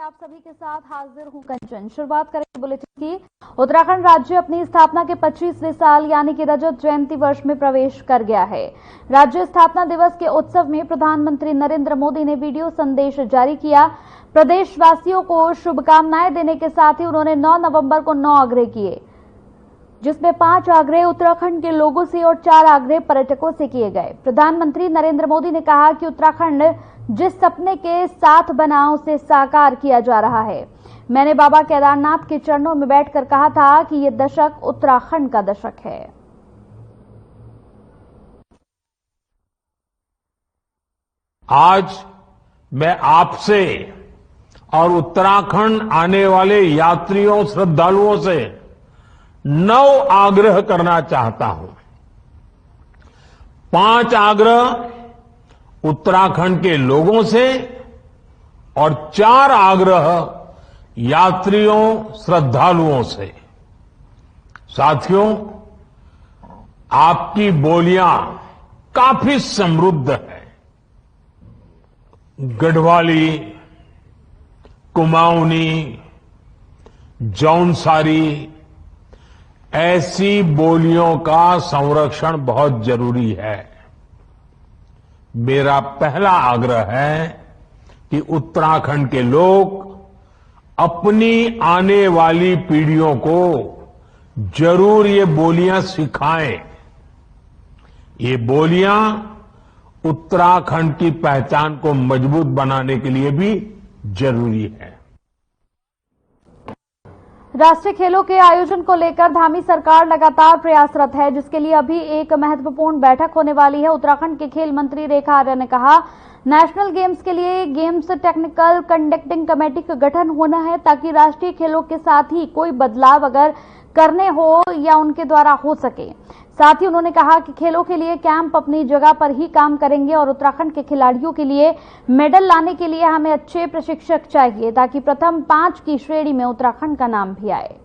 आप सभी के साथ हाजिर हूं कंचन। शुरुआत करेंगे बुलेटिन की। उत्तराखंड राज्य अपनी स्थापना के 25वें साल यानी कि रजत जयंती वर्ष में प्रवेश कर गया है। राज्य स्थापना दिवस के उत्सव में प्रधानमंत्री नरेंद्र मोदी ने वीडियो संदेश जारी किया। प्रदेशवासियों को शुभकामनाएं देने के साथ ही उन्होंने 9 नवंबर को 9 आग्रह किए, जिसमें 5 आग्रह उत्तराखंड के लोगों से और 4 आग्रह पर्यटकों से किए गए। प्रधानमंत्री नरेंद्र मोदी ने कहा कि उत्तराखंड जिस सपने के साथ बना उसे साकार किया जा रहा है। मैंने बाबा केदारनाथ के चरणों में बैठकर कहा था कि ये दशक उत्तराखंड का दशक है। आज मैं आपसे और उत्तराखंड आने वाले यात्रियों श्रद्धालुओं से 9 आग्रह करना चाहता हूं। 5 आग्रह उत्तराखंड के लोगों से और 4 आग्रह यात्रियों श्रद्धालुओं से। साथियों, आपकी बोलियां काफी समृद्ध है। गढ़वाली, कुमाऊनी, जौनसारी ऐसी बोलियों का संरक्षण बहुत जरूरी है। मेरा पहला आग्रह है कि उत्तराखंड के लोग अपनी आने वाली पीढ़ियों को जरूर ये बोलियां सिखाएं। ये बोलियां उत्तराखंड की पहचान को मजबूत बनाने के लिए भी जरूरी है। राष्ट्रीय खेलों के आयोजन को लेकर धामी सरकार लगातार प्रयासरत है, जिसके लिए अभी एक महत्वपूर्ण बैठक होने वाली है। उत्तराखंड के खेल मंत्री रेखा आर्या ने कहा, नेशनल गेम्स के लिए गेम्स टेक्निकल कंडक्टिंग कमेटी का गठन होना है, ताकि राष्ट्रीय खेलों के साथ ही कोई बदलाव अगर करने हो या उनके द्वारा हो सके। साथ ही उन्होंने कहा कि खेलों के लिए कैंप अपनी जगह पर ही काम करेंगे और उत्तराखंड के खिलाड़ियों के लिए मेडल लाने के लिए हमें अच्छे प्रशिक्षक चाहिए, ताकि प्रथम 5 की श्रेणी में उत्तराखंड का नाम भी आए।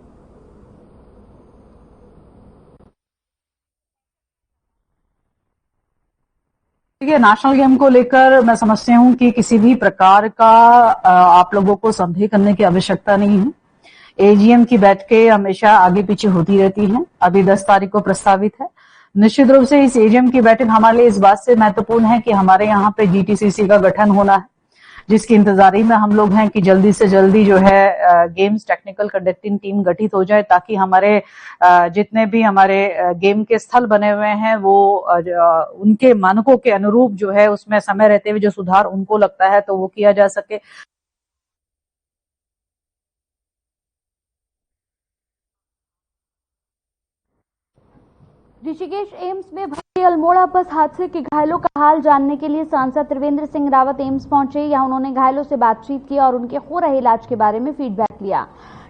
देखिए, नेशनल गेम को लेकर मैं समझती हूं कि किसी भी प्रकार का आप लोगों को संदेह करने की आवश्यकता नहीं है। एजीएम की बैठकें हमेशा आगे पीछे होती रहती हैं। अभी 10 तारीख को प्रस्तावित है। निश्चित रूप से इस एजीएम की बैठक हमारे लिए इस बात से महत्वपूर्ण है कि हमारे यहाँ पे जीटीसीसी का गठन होना है, जिसकी इंतजारी में हम लोग हैं कि जल्दी से जल्दी जो है गेम्स टेक्निकल कंडक्टिंग टीम गठित हो जाए, ताकि हमारे जितने भी हमारे गेम के स्थल बने हुए हैं वो उनके मानकों के अनुरूप जो है उसमें समय रहते हुए जो सुधार उनको लगता है तो वो किया जा सके। ऋषिकेश एम्स में भर्ती अल्मोड़ा बस हादसे के घायलों का हाल जानने के लिए सांसद त्रिवेंद्र सिंह रावत एम्स पहुंचे। यहां उन्होंने घायलों से बातचीत की और उनके हो रहे इलाज के बारे में फीडबैक लिया।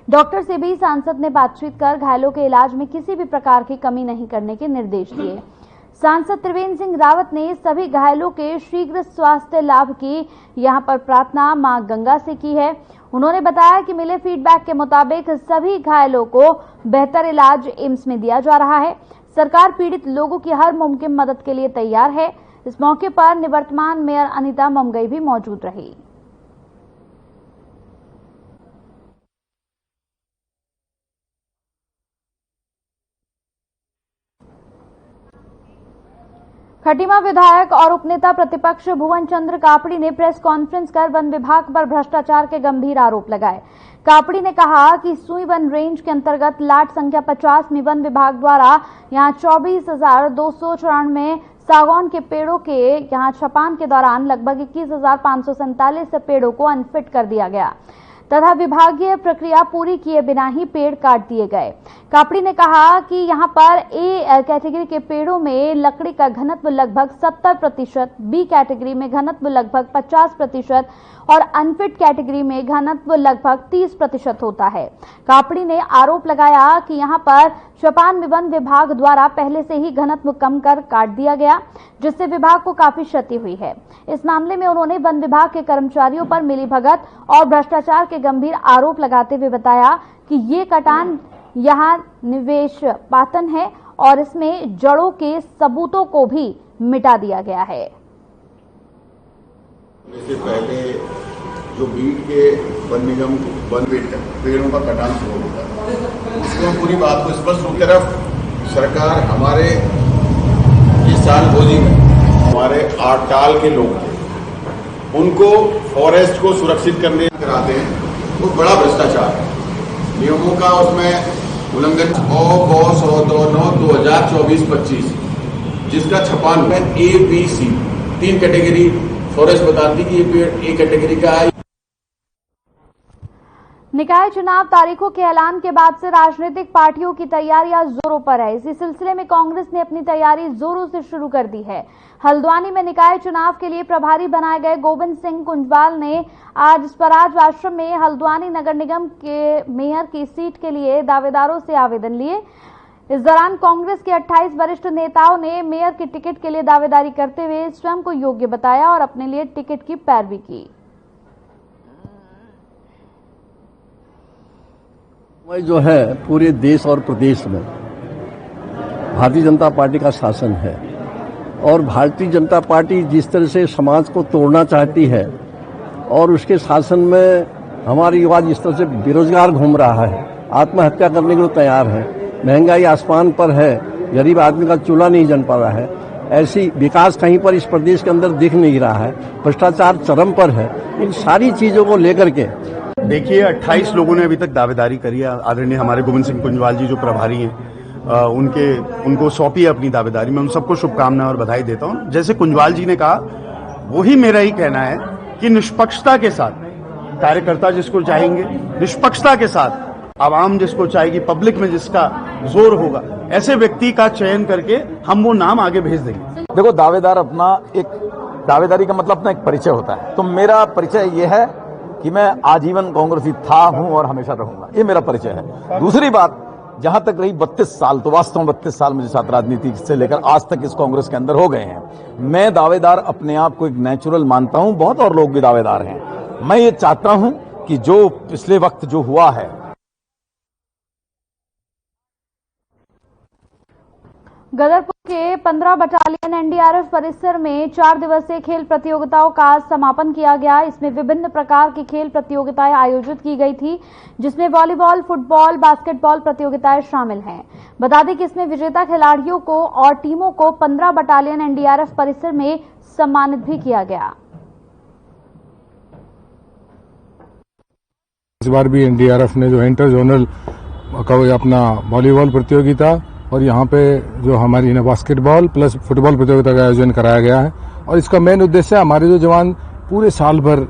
डॉक्टर से भी सांसद ने बातचीत कर घायलों के इलाज में किसी भी प्रकार की कमी नहीं करने के निर्देश दिए। सांसद त्रिवेंद्र सिंह रावत ने सभी घायलों के शीघ्र स्वास्थ्य लाभ की यहां पर प्रार्थना मां गंगा से की है। उन्होंने बताया कि मिले फीडबैक के मुताबिक सभी घायलों को बेहतर इलाज एम्स में दिया जा रहा है। सरकार पीड़ित लोगों की हर मुमकिन मदद के लिए तैयार है। इस मौके पर निवर्तमान मेयर अनिता ममगई भी मौजूद रही। खटीमा विधायक और उपनेता प्रतिपक्ष भुवन चंद्र कापड़ी ने प्रेस कॉन्फ्रेंस कर वन विभाग पर भ्रष्टाचार के गंभीर आरोप लगाए। कापड़ी ने कहा कि सुई वन रेंज के अंतर्गत लाट संख्या 50 में वन विभाग द्वारा यहां 24,294 सागौन के पेड़ों के यहां छपान के दौरान लगभग 21,547 पेड़ों को अनफिट कर दिया गया तथा विभागीय प्रक्रिया पूरी किए बिना ही पेड़ काट दिए गए। कापड़ी ने कहा कि यहां पर ए कैटेगरी के पेड़ों में लकड़ी का घनत्व लगभग 70%, बी कैटेगरी में घनत्व लगभग 50% और अनफिट कैटेगरी में घनत्व लगभग 30% होता है। कापड़ी ने आरोप लगाया कि यहां पर छपान में वन विभाग द्वारा पहले से ही घनत्व कम कर काट दिया गया, जिससे विभाग को काफी क्षति हुई है। इस मामले में उन्होंने वन विभाग के कर्मचारियों पर मिलीभगत और भ्रष्टाचार के गंभीर आरोप लगाते हुए बताया कि ये कटान यहाँ निवेश पातन है और इसमें जड़ों के सबूतों को भी मिटा दिया गया है। इससे पहले जो बीट के वन निगम वन पेड़ों का कटान शुरू होता है, उसको हम पूरी बात को स्पष्ट रूप तरफ सरकार हमारे इस साल होली में हमारे आटाल के लोग थे, उनको फॉरेस्ट को सुरक्षित करने कराते हैं, वो बड़ा भ्रष्टाचार है। नियमों का उसमें उल्लंघन 2024-25 जिसका छपान में ABC 3 कैटेगरी फॉरेस्ट बताती कि ये पेड़ A कैटेगरी का है। निकाय चुनाव तारीखों के ऐलान के बाद से राजनीतिक पार्टियों की तैयारियां जोरों पर है। इसी सिलसिले में कांग्रेस ने अपनी तैयारी जोरों से शुरू कर दी है। हल्द्वानी में निकाय चुनाव के लिए प्रभारी बनाए गए गोविंद सिंह कुंजवाल ने आज स्वराज आश्रम में हल्द्वानी नगर निगम के मेयर की सीट के लिए दावेदारों से आवेदन लिए। इस दौरान कांग्रेस के 28 वरिष्ठ नेताओं ने मेयर की टिकट के लिए दावेदारी करते हुए स्वयं को योग्य बताया और अपने लिए टिकट की पैरवी की। जो है पूरे देश और प्रदेश में भारतीय जनता पार्टी का शासन है और भारतीय जनता पार्टी जिस तरह से समाज को तोड़ना चाहती है और उसके शासन में हमारा युवा जिस तरह से बेरोजगार घूम रहा है, आत्महत्या करने के लिए तैयार है, महंगाई आसमान पर है, गरीब आदमी का चूल्हा नहीं जल पा रहा है, ऐसी विकास कहीं पर इस प्रदेश के अंदर दिख नहीं रहा है, भ्रष्टाचार चरम पर है। इन सारी चीजों को लेकर के देखिए 28 लोगों ने अभी तक दावेदारी करी है। आदरणीय हमारे गोविंद सिंह कुंजवाल जी जो प्रभारी हैं उनको सौंपी है अपनी दावेदारी। मैं उन सबको शुभकामनाएं और बधाई देता हूं। जैसे कुंजवाल जी ने कहा, वही मेरा ही कहना है कि निष्पक्षता के साथ कार्यकर्ता जिसको चाहेंगे, निष्पक्षता के साथ आवाम जिसको चाहेगी, पब्लिक में जिसका जोर होगा, ऐसे व्यक्ति का चयन करके हम वो नाम आगे भेज देंगे। देखो, दावेदार अपना एक दावेदारी का मतलब अपना एक परिचय होता है। तो मेरा परिचय ये है कि मैं आजीवन कांग्रेसी था, हूं और हमेशा रहूंगा, ये मेरा परिचय है। दूसरी बात, जहां तक रही 32 साल, तो वास्तव में 32 साल मुझे छात्र राजनीति से लेकर आज तक इस कांग्रेस के अंदर हो गए हैं। मैं दावेदार अपने आप को एक नेचुरल मानता हूं, बहुत और लोग भी दावेदार हैं। मैं ये चाहता हूं कि जो पिछले वक्त जो हुआ है, गदरपुर के 15 बटालियन एनडीआरएफ परिसर में 4 दिवसीय खेल प्रतियोगिताओं का समापन किया गया। इसमें विभिन्न प्रकार की खेल प्रतियोगिताएं आयोजित की गई थी, जिसमें वॉलीबॉल, फुटबॉल, बास्केटबॉल प्रतियोगिताएं शामिल हैं। बता दें कि इसमें विजेता खिलाड़ियों को और टीमों को 15 बटालियन एनडीआरएफ परिसर में सम्मानित भी किया गया। इस बार भी एनडीआरएफ ने जो इंटर जोनल अपना वॉलीबॉल प्रतियोगिता और यहाँ पे जो हमारी बास्केटबॉल प्लस फुटबॉल प्रतियोगिता का आयोजन कराया गया है। और इसका मेन उद्देश्य हमारे जो जवान पूरे साल भर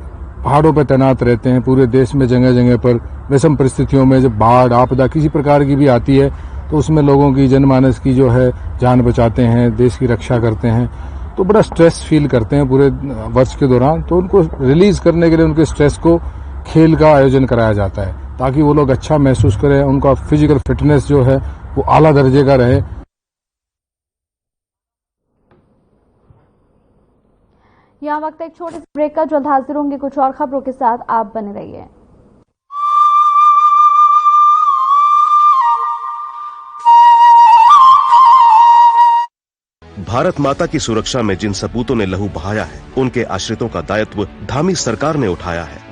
पहाड़ों पर तैनात रहते हैं, पूरे देश में जगह जगह पर विषम परिस्थितियों में जब बाढ़ आपदा किसी प्रकार की भी आती है तो उसमें लोगों की जनमानस की जो है जान बचाते हैं, देश की रक्षा करते हैं। तो बड़ा स्ट्रेस फील करते हैं पूरे वर्ष के दौरान, तो उनको रिलीज करने के लिए उनके स्ट्रेस को खेल का आयोजन कराया जाता है ताकि वो लोग अच्छा महसूस करें, उनका फिजिकल फिटनेस जो है वो आला दर्जे का रहे। यहाँ वक्त एक छोटे से ब्रेक का, जल्द हाजिर होंगे कुछ और खबरों के साथ, आप बने रहिए। भारत माता की सुरक्षा में जिन सपूतों ने लहू बहाया है, उनके आश्रितों का दायित्व धामी सरकार ने उठाया है।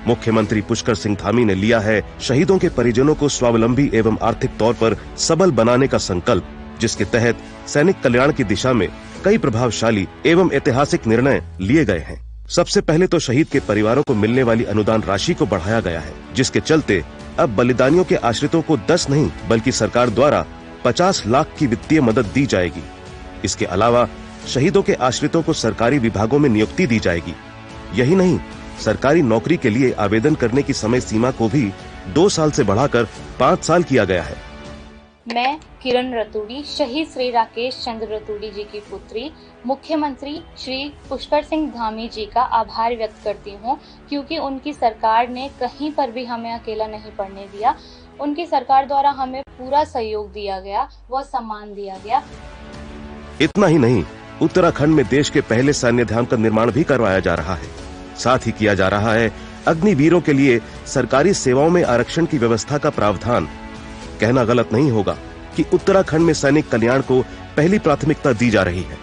मुख्यमंत्री पुष्कर सिंह धामी ने लिया है शहीदों के परिजनों को स्वावलंबी एवं आर्थिक तौर पर सबल बनाने का संकल्प, जिसके तहत सैनिक कल्याण की दिशा में कई प्रभावशाली एवं ऐतिहासिक निर्णय लिए गए हैं। सबसे पहले तो शहीद के परिवारों को मिलने वाली अनुदान राशि को बढ़ाया गया है, जिसके चलते अब बलिदानियों के आश्रितों को 10 नहीं बल्कि सरकार द्वारा 50 लाख की वित्तीय मदद दी जाएगी। इसके अलावा शहीदों के आश्रितों को सरकारी विभागों में नियुक्ति दी जाएगी। यही नहीं, सरकारी नौकरी के लिए आवेदन करने की समय सीमा को भी 2 साल से बढ़ाकर 5 साल किया गया है। मैं किरण रतूड़ी, शहीद श्री राकेश चंद्र रतूड़ी जी की पुत्री, मुख्यमंत्री श्री पुष्कर सिंह धामी जी का आभार व्यक्त करती हूँ, क्योंकि उनकी सरकार ने कहीं पर भी हमें अकेला नहीं पड़ने दिया। उनकी सरकार द्वारा हमें पूरा सहयोग दिया गया, व सम्मान दिया गया। इतना ही नहीं, उत्तराखंड में देश के पहले सैन्य धाम का निर्माण भी करवाया जा रहा है। साथ ही किया जा रहा है अग्निवीरों के लिए सरकारी सेवाओं में आरक्षण की व्यवस्था का प्रावधान। कहना गलत नहीं होगा कि उत्तराखंड में सैनिक कल्याण को पहली प्राथमिकता दी जा रही है।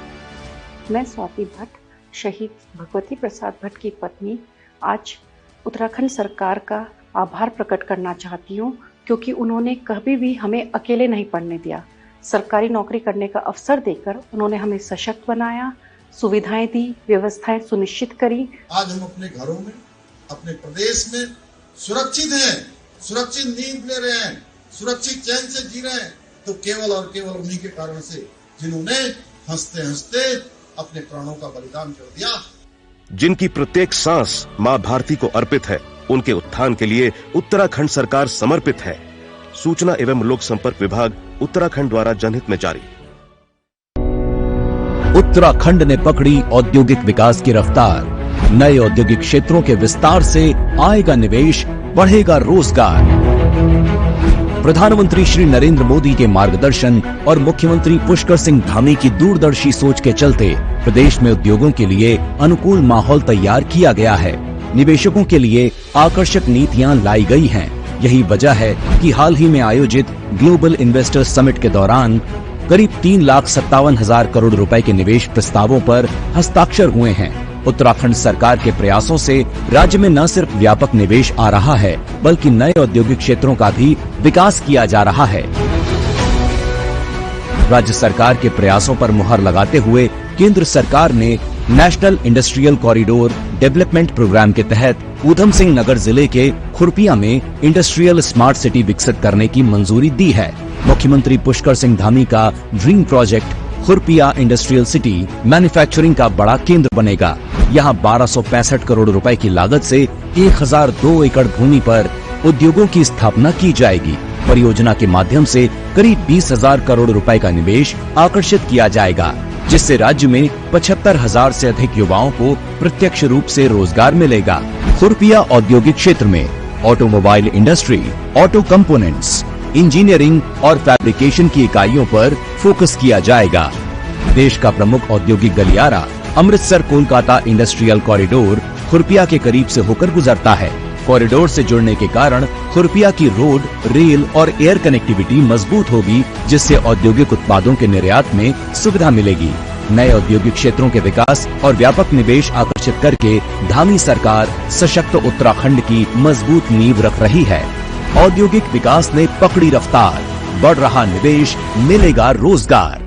मैं स्वाति भट्ट, शहीद भगवती प्रसाद भट्ट की पत्नी, आज उत्तराखंड सरकार का आभार प्रकट करना चाहती हूँ, क्योंकि उन्होंने कभी भी हमें अकेले नहीं पढ़ने दिया। सरकारी नौकरी करने का अवसर देकर उन्होंने हमें सशक्त बनाया, सुविधाएं दी, व्यवस्थाएं सुनिश्चित करी। आज हम अपने घरों में, अपने प्रदेश में सुरक्षित हैं, सुरक्षित नींद ले रहे हैं, सुरक्षित चैन से जी रहे हैं, तो केवल और केवल उन्हीं के कारण से जिन्होंने हंसते हंसते अपने प्राणों का बलिदान कर दिया। जिनकी प्रत्येक सांस मां भारती को अर्पित है, उनके उत्थान के लिए उत्तराखंड सरकार समर्पित है। सूचना एवं लोक संपर्क विभाग उत्तराखंड द्वारा जनहित में जारी। उत्तराखंड ने पकड़ी औद्योगिक विकास की रफ्तार। नए औद्योगिक क्षेत्रों के विस्तार से आएगा निवेश, बढ़ेगा रोजगार। प्रधानमंत्री श्री नरेंद्र मोदी के मार्गदर्शन और मुख्यमंत्री पुष्कर सिंह धामी की दूरदर्शी सोच के चलते प्रदेश में उद्योगों के लिए अनुकूल माहौल तैयार किया गया है। निवेशकों के लिए आकर्षक नीतियां लाई गई हैं। यही वजह है कि हाल ही में आयोजित ग्लोबल इन्वेस्टर्स समिट के दौरान करीब 3,57,000 करोड़ रुपए के निवेश प्रस्तावों पर हस्ताक्षर हुए हैं। उत्तराखंड सरकार के प्रयासों से राज्य में न सिर्फ व्यापक निवेश आ रहा है, बल्कि नए औद्योगिक क्षेत्रों का भी विकास किया जा रहा है। राज्य सरकार के प्रयासों पर मुहर लगाते हुए केंद्र सरकार ने national industrial corridor development programme के तहत ऊधम सिंह नगर जिले के खुरपिया में इंडस्ट्रियल स्मार्ट सिटी विकसित करने की मंजूरी दी है। मुख्यमंत्री पुष्कर सिंह धामी का dream project Khurpia industrial city manufacturing का बड़ा केंद्र बनेगा। यहाँ 1265 करोड़ रुपए की लागत से 1002 एकड़ भूमि पर उद्योगों की स्थापना की जाएगी। परियोजना के माध्यम से करीब 20,000 करोड़ रुपए का निवेश आकर्षित किया जाएगा, जिससे राज्य में 75,000 से अधिक युवाओं को प्रत्यक्ष रूप से रोजगार मिलेगा। खुरपिया औद्योगिक क्षेत्र में automobile industry, auto components, engineering और फैब्रिकेशन की इकाइयों पर फोकस किया जाएगा। देश का प्रमुख औद्योगिक गलियारा अमृतसर कोलकाता इंडस्ट्रियल कॉरिडोर खुरपिया के करीब से होकर गुजरता है। कॉरिडोर से जुड़ने के कारण खुरपिया की रोड, रेल और एयर कनेक्टिविटी मजबूत होगी, जिससे औद्योगिक उत्पादों के निर्यात में सुविधा मिलेगी। नए औद्योगिक क्षेत्रों के विकास और व्यापक निवेश आकर्षित करके धामी सरकार सशक्त उत्तराखंड की मजबूत नींव रख रही है। औद्योगिक विकास ने पकड़ी रफ्तार, बढ़ रहा निवेश, मिलेगा रोजगार।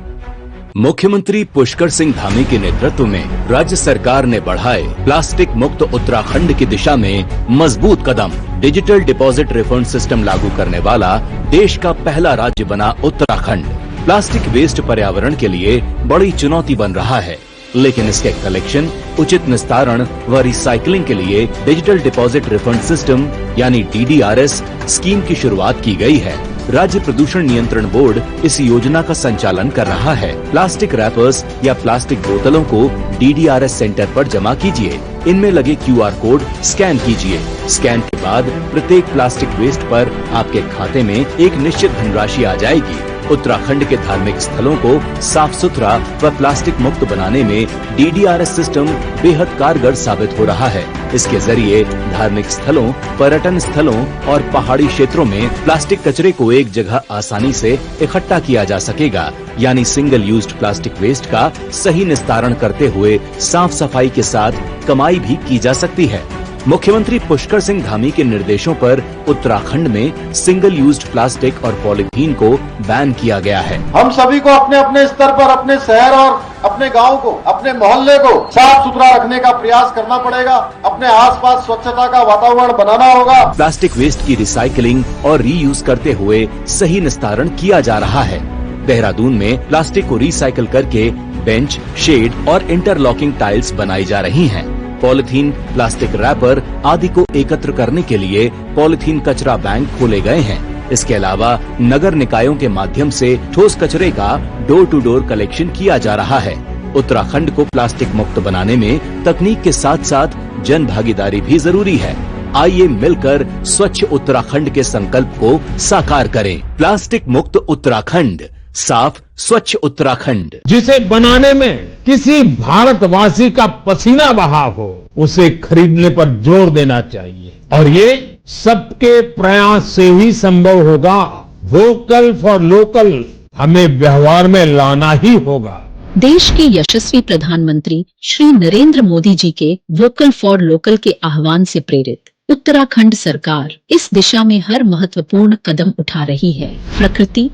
मुख्यमंत्री पुष्कर सिंह धामी के नेतृत्व में राज्य सरकार ने बढ़ाए प्लास्टिक मुक्त उत्तराखंड की दिशा में मजबूत कदम। डिजिटल डिपॉजिट रिफंड सिस्टम लागू करने वाला देश का पहला राज्य बना उत्तराखंड। प्लास्टिक वेस्ट पर्यावरण के लिए बड़ी चुनौती बन रहा है, लेकिन इसके कलेक्शन, उचित निस्तारण व रिसाइकलिंग के लिए डिजिटल डिपॉजिट रिफंड सिस्टम यानी DDRS स्कीम की शुरुआत की गई है। राज्य प्रदूषण नियंत्रण बोर्ड इस योजना का संचालन कर रहा है। प्लास्टिक रैपर्स या प्लास्टिक बोतलों को DDRS सेंटर पर जमा कीजिए। इनमें लगे QR कोड स्कैन कीजिए। स्कैन के बाद प्रत्येक प्लास्टिक वेस्ट पर आपके खाते में एक निश्चित धनराशि आ जाएगी। उत्तराखंड के धार्मिक स्थलों को साफ सुथरा व प्लास्टिक मुक्त बनाने में DDRS सिस्टम बेहद कारगर साबित हो रहा है। इसके जरिए धार्मिक स्थलों, पर्यटन स्थलों और पहाड़ी क्षेत्रों में प्लास्टिक कचरे को एक जगह आसानी से इकट्ठा किया जा सकेगा, यानी सिंगल यूज्ड प्लास्टिक वेस्ट का सही निस्तारण करते हुए साफ सफाई के साथ कमाई भी की जा सकती है। मुख्यमंत्री पुष्कर सिंह धामी के निर्देशों पर उत्तराखंड में सिंगल यूज्ड प्लास्टिक और पॉलीथीन को बैन किया गया है। हम सभी को अपने अपने स्तर पर अपने शहर और अपने गांव को, अपने मोहल्ले को साफ सुथरा रखने का प्रयास करना पड़ेगा। अपने आसपास स्वच्छता का वातावरण बनाना होगा। प्लास्टिक वेस्ट की रिसाइकलिंग और रीयूज करते हुए सही निस्तारण किया जा रहा है। देहरादून में प्लास्टिक को रिसाइकल करके बेंच, शेड और इंटरलॉकिंग टाइल्स बनाई जा रही हैं। पॉलिथीन, प्लास्टिक रैपर आदि को एकत्र करने के लिए पॉलिथीन कचरा बैंक खोले गए हैं। इसके अलावा नगर निकायों के माध्यम से ठोस कचरे का डोर टू डोर कलेक्शन किया जा रहा है। उत्तराखंड को प्लास्टिक मुक्त बनाने में तकनीक के साथ साथ जन भागीदारी भी जरूरी है। आइए मिलकर स्वच्छ उत्तराखंड के संकल्प को साकार करें। प्लास्टिक मुक्त उत्तराखंड, साफ स्वच्छ उत्तराखंड। जिसे बनाने में किसी भारतवासी का पसीना बहा हो, उसे खरीदने पर जोर देना चाहिए, और ये सबके प्रयास से ही संभव होगा। वोकल फॉर लोकल हमें व्यवहार में लाना ही होगा। देश के यशस्वी प्रधानमंत्री श्री नरेंद्र मोदी जी के वोकल फॉर लोकल के आह्वान से प्रेरित उत्तराखंड सरकार इस दिशा में हर महत्वपूर्ण कदम उठा रही है। प्रकृति,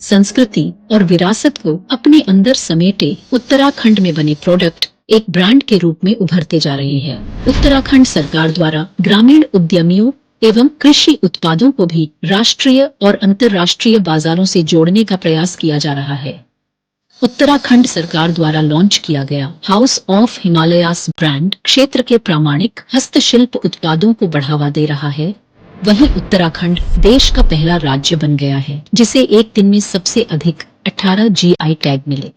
संस्कृति और विरासत को अपने अंदर समेटे उत्तराखंड में बने प्रोडक्ट एक ब्रांड के रूप में उभरते जा रहे हैं। उत्तराखंड सरकार द्वारा ग्रामीण उद्यमियों एवं कृषि उत्पादों को भी राष्ट्रीय और अंतर्राष्ट्रीय बाजारों से जोड़ने का प्रयास किया जा रहा है। उत्तराखंड सरकार द्वारा लॉन्च किया गया हाउस ऑफ हिमालयास ब्रांड क्षेत्र के प्रामाणिक हस्तशिल्प उत्पादों को बढ़ावा दे रहा है। वहीं उत्तराखंड देश का पहला राज्य बन गया है जिसे एक दिन में सबसे अधिक 18 GI टैग मिले।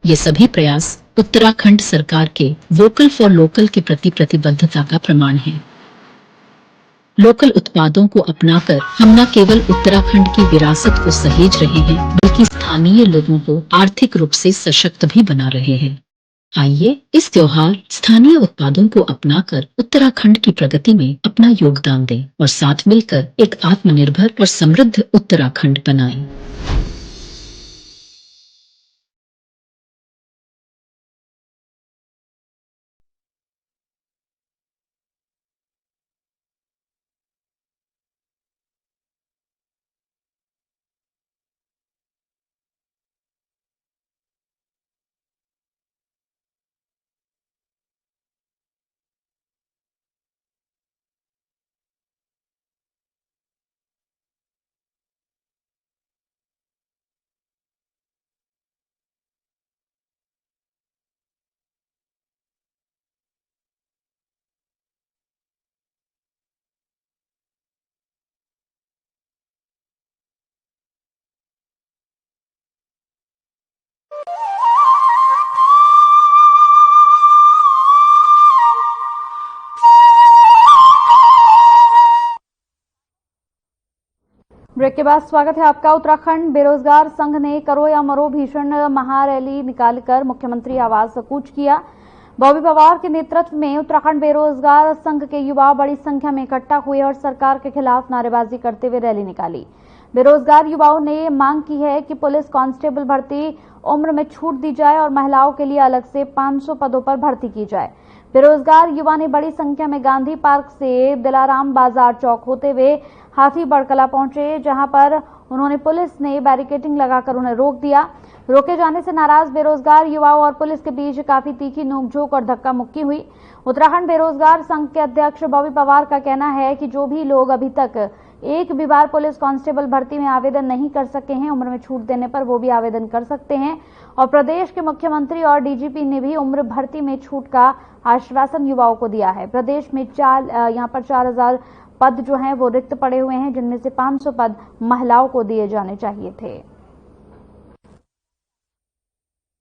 ये सभी प्रयास उत्तराखंड सरकार के वोकल फॉर लोकल के प्रति प्रतिबद्धता का प्रमाण है। लोकल उत्पादों को अपनाकर हम न केवल उत्तराखंड की विरासत को सहेज रहे हैं बल्कि स्थानीय लोगों को आर्थिक रूप से सशक्त भी बना रहे हैं। आइए इस त्योहार स्थानीय उत्पादों को अपनाकर उत्तराखंड की प्रगति में अपना योगदान दें और साथ मिलकर एक आत्मनिर्भर और समृद्ध उत्तराखंड बनाएं। ब्रेक के बाद स्वागत है आपका। उत्तराखंड बेरोजगार संघ ने करो या मरो भीषण महारैली निकालकर मुख्यमंत्री आवास कूच किया। बॉबी पवार के नेतृत्व में उत्तराखंड बेरोजगार संघ के युवा बड़ी संख्या में इकट्ठा हुए और सरकार के खिलाफ नारेबाजी करते हुए रैली निकाली। बेरोजगार युवाओं ने मांग की है कि पुलिस कांस्टेबल भर्ती उम्र में छूट दी जाए और महिलाओं के लिए अलग से 500 पदों पर भर्ती की जाए। बेरोजगार युवा ने बड़ी संख्या में गांधी पार्क से दिलाराम बाजार चौक होते हुए हाथी बड़कला पहुंचे, जहां पर उन्होंने पुलिस ने बैरिकेडिंग लगाकर उन्हें रोक दिया। रोके जाने से नाराज बेरोजगार युवाओं और पुलिस के बीच काफी तीखी नोकझोंक और धक्का मुक्की हुई। उत्तराखंड बेरोजगार संघ के अध्यक्ष बॉबी पवार का कहना है कि जो भी लोग अभी तक एक भी बार पुलिस कांस्टेबल भर्ती में आवेदन नहीं कर सके हैं, उम्र में छूट देने पर वो भी आवेदन कर सकते हैं। और प्रदेश के मुख्यमंत्री और डीजीपी ने भी उम्र भर्ती में छूट का आश्वासन युवाओं को दिया है। प्रदेश में 4000 पद जो हैं वो रिक्त पड़े हुए हैं, जिनमें से 500 पद महिलाओं को दिए जाने चाहिए थे।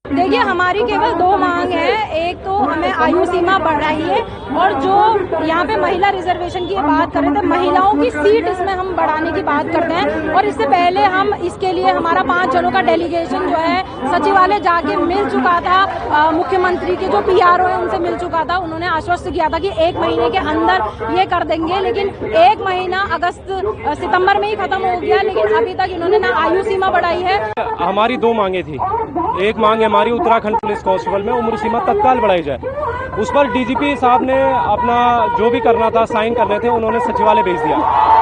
देखिए, हमारी केवल 2 मांग है। एक तो हमें आयु सीमा बढ़ाई है और जो यहाँ पे महिला रिजर्वेशन की बात कर रहे थे, महिलाओं की सीट इसमें हम बढ़ाने की बात करते हैं। और इससे पहले हम इसके लिए हमारा 5 जनों का डेलीगेशन जो है सचिवालय जाके मिल चुका था। मुख्यमंत्री के जो PRO है उनसे मिल चुका था। उन्होंने आश्वस्त किया था कि 1 महीने के अंदर ये कर देंगे, लेकिन 1 महीना सितंबर में ही खत्म हो गया, लेकिन अभी तक इन्होंने ना आयु सीमा बढ़ाई है। हमारी 2 मांगे थी। एक मांग हमारी उत्तराखंड पुलिस कांस्टेबल में उम्र सीमा तत्काल बढ़ाई जाए। उस पर डीजीपी साहब ने अपना जो भी करना था, साइन करने थे, उन्होंने सचिवालय भेज दिया।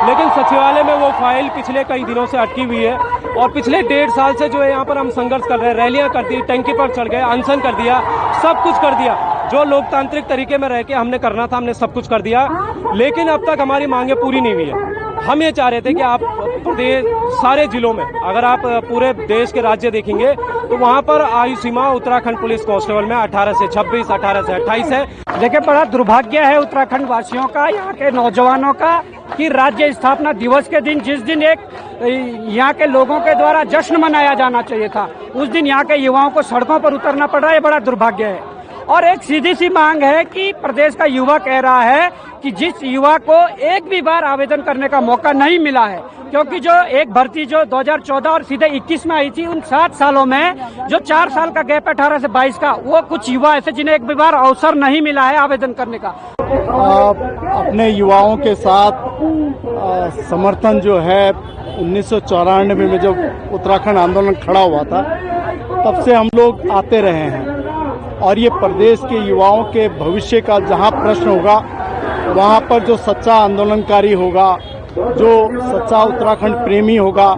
लेकिन सचिवालय में वो फाइल पिछले कई दिनों से अटकी हुई है और पिछले 1.5 साल से जो है यहाँ पर हम संघर्ष कर रहे हैं। रैलियां कर दी, टंकी पर चढ़ गए, अनशन कर दिया, सब कुछ कर दिया। जो लोकतांत्रिक तरीके में रह के हमने करना था, हमने सब कुछ कर दिया, लेकिन अब तक हमारी मांगे पूरी नहीं हुई है। हम ये चाह रहे थे कि आप प्रदेश सारे जिलों में, अगर आप पूरे देश के राज्य देखेंगे तो वहाँ पर आयु सीमा उत्तराखंड पुलिस कांस्टेबल में 18 से 26, 18 से 28 है। देखिए, बड़ा दुर्भाग्य है उत्तराखंड वासियों का, यहाँ के नौजवानों का, कि राज्य स्थापना दिवस के दिन, जिस दिन एक यहाँ के लोगों के द्वारा जश्न मनाया जाना चाहिए था, उस दिन यहाँ के युवाओं को सड़कों पर उतरना पड़ रहा है। बड़ा दुर्भाग्य है। और एक सीधी सी मांग है कि प्रदेश का युवा कह रहा है कि जिस युवा को एक भी बार आवेदन करने का मौका नहीं मिला है, क्योंकि जो एक भर्ती जो 2014 और सीधे 21 में आई थी, उन 7 सालों में जो 4 साल का गैप 18 से 22 का, वो कुछ युवा ऐसे जिन्हें एक भी बार अवसर नहीं मिला है आवेदन करने का। अपने युवाओं के साथ समर्थन जो है 1994 में जब उत्तराखंड आंदोलन खड़ा हुआ था, तब से हम लोग आते रहे हैं। और ये प्रदेश के युवाओं के भविष्य का जहां प्रश्न होगा, वहाँ पर जो सच्चा आंदोलनकारी होगा, जो सच्चा उत्तराखंड प्रेमी होगा,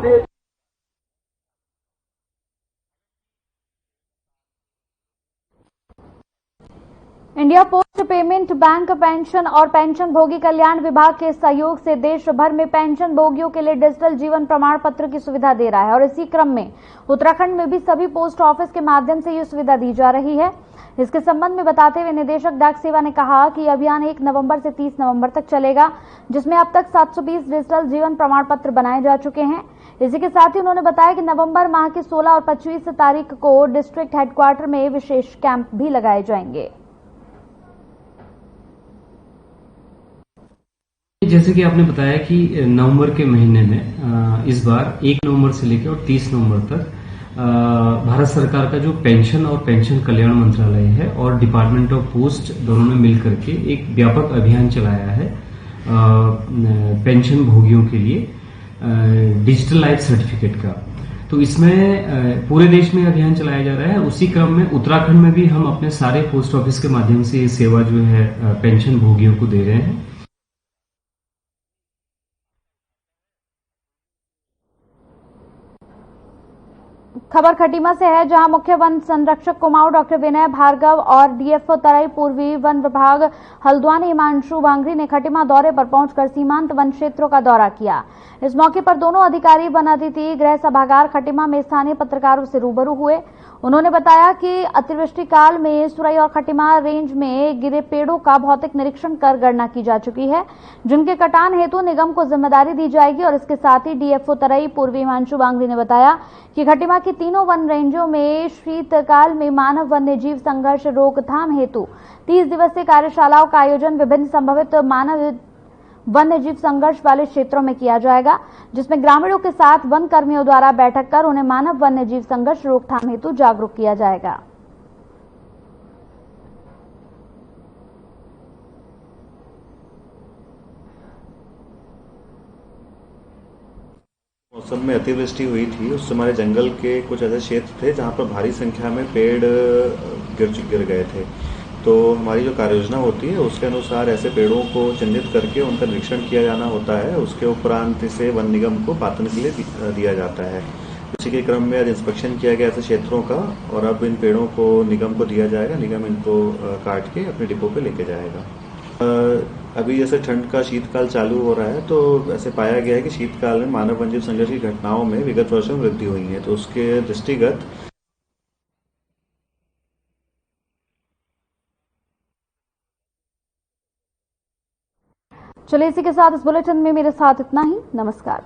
India post payment bank pension और पेंशन भोगी कल्याण विभाग के सहयोग से देश भर में पेंशन भोगियों के लिए डिजिटल जीवन प्रमाण पत्र की सुविधा दे रहा है और इसी क्रम में उत्तराखंड में भी सभी पोस्ट ऑफिस के माध्यम से ये सुविधा दी जा रही है। इसके संबंध में बताते हुए निदेशक डाक सेवा ने कहा कि अभियान 1 नवंबर से 30 नवंबर तक चलेगा, जिसमें अब तक 720 डिजिटल जीवन प्रमाण पत्र बनाए जा चुके हैं। इसी के साथ ही उन्होंने बताया कि नवंबर माह की 16 और 25 तारीख को डिस्ट्रिक्ट हेडक्वार्टर में विशेष कैंप भी लगाए जाएंगे। जैसे कि आपने बताया कि नवंबर के महीने में इस बार 1 नवंबर से लेकर और 30 नवंबर तक भारत सरकार का जो पेंशन और पेंशन कल्याण मंत्रालय है और डिपार्टमेंट ऑफ पोस्ट दोनों ने मिलकर के एक व्यापक अभियान चलाया है पेंशन भोगियों के लिए डिजिटल लाइफ सर्टिफिकेट का। तो इसमें पूरे देश में अभियान चलाया जा रहा है। उसी क्रम में उत्तराखंड में भी हम अपने सारे पोस्ट ऑफिस के माध्यम से ये सेवा जो है पेंशन भोगियों को दे रहे हैं। खबर खटीमा से है, जहां मुख्य वन संरक्षक कुमाऊं डॉक्टर विनय भार्गव और डीएफओ तराई पूर्वी वन विभाग हल्द्वानी हिमांशु बांगरी ने खटीमा दौरे पर पहुंचकर सीमांत वन क्षेत्रों का दौरा किया। इस मौके पर दोनों अधिकारी वन अतिथि गृह सभागार खटीमा में स्थानीय पत्रकारों से रूबरू हुए। उन्होंने बताया कि अतिवृष्टि काल में सुरई और खटीमा रेंज में गिरे पेड़ों का भौतिक निरीक्षण कर गणना की जा चुकी है, जिनके कटान हेतु निगम को जिम्मेदारी दी जाएगी। और इसके साथ ही डीएफओ तराई पूर्वी हिमांशु बांगरी ने बताया कि खटीमा की तीनों वन रेंजों में शीतकाल में मानव वन्य जीव संघर्ष रोकथाम हेतु 30 दिवसीय कार्यशालाओं का आयोजन विभिन्न संभावित मानव वन्य जीव संघर्ष वाले क्षेत्रों में किया जाएगा, जिसमें ग्रामीणों के साथ वन कर्मियों द्वारा बैठक कर उन्हें मानव वन्य जीव संघर्ष रोकथाम हेतु जागरूक किया जाएगा। मौसम में अतिवृष्टि हुई थी, उस समय हमारे जंगल के कुछ ऐसे क्षेत्र थे जहां पर भारी संख्या में पेड़ गिर गए थे। तो हमारी जो कार्य योजना होती है उसके अनुसार ऐसे पेड़ों को चिन्हित करके उनका निरीक्षण किया जाना होता है। उसके उपरांत इसे वन निगम को पातन के लिए दिया जाता है। इसी के क्रम में आज इंस्पेक्शन किया गया ऐसे क्षेत्रों का और अब इन पेड़ों को निगम को दिया जाएगा। निगम इनको काट के अपने डिपो पे लेके जाएगा। अभी जैसे ठंड का शीतकाल चालू हो रहा है, तो ऐसे पाया गया है कि शीतकाल में मानव वन्य जीव संघर्ष की घटनाओं में विगत वर्षों में वृद्धि हुई है। तो उसके दृष्टिगत चलिए, इसी के साथ इस बुलेटिन में मेरे साथ इतना ही। नमस्कार।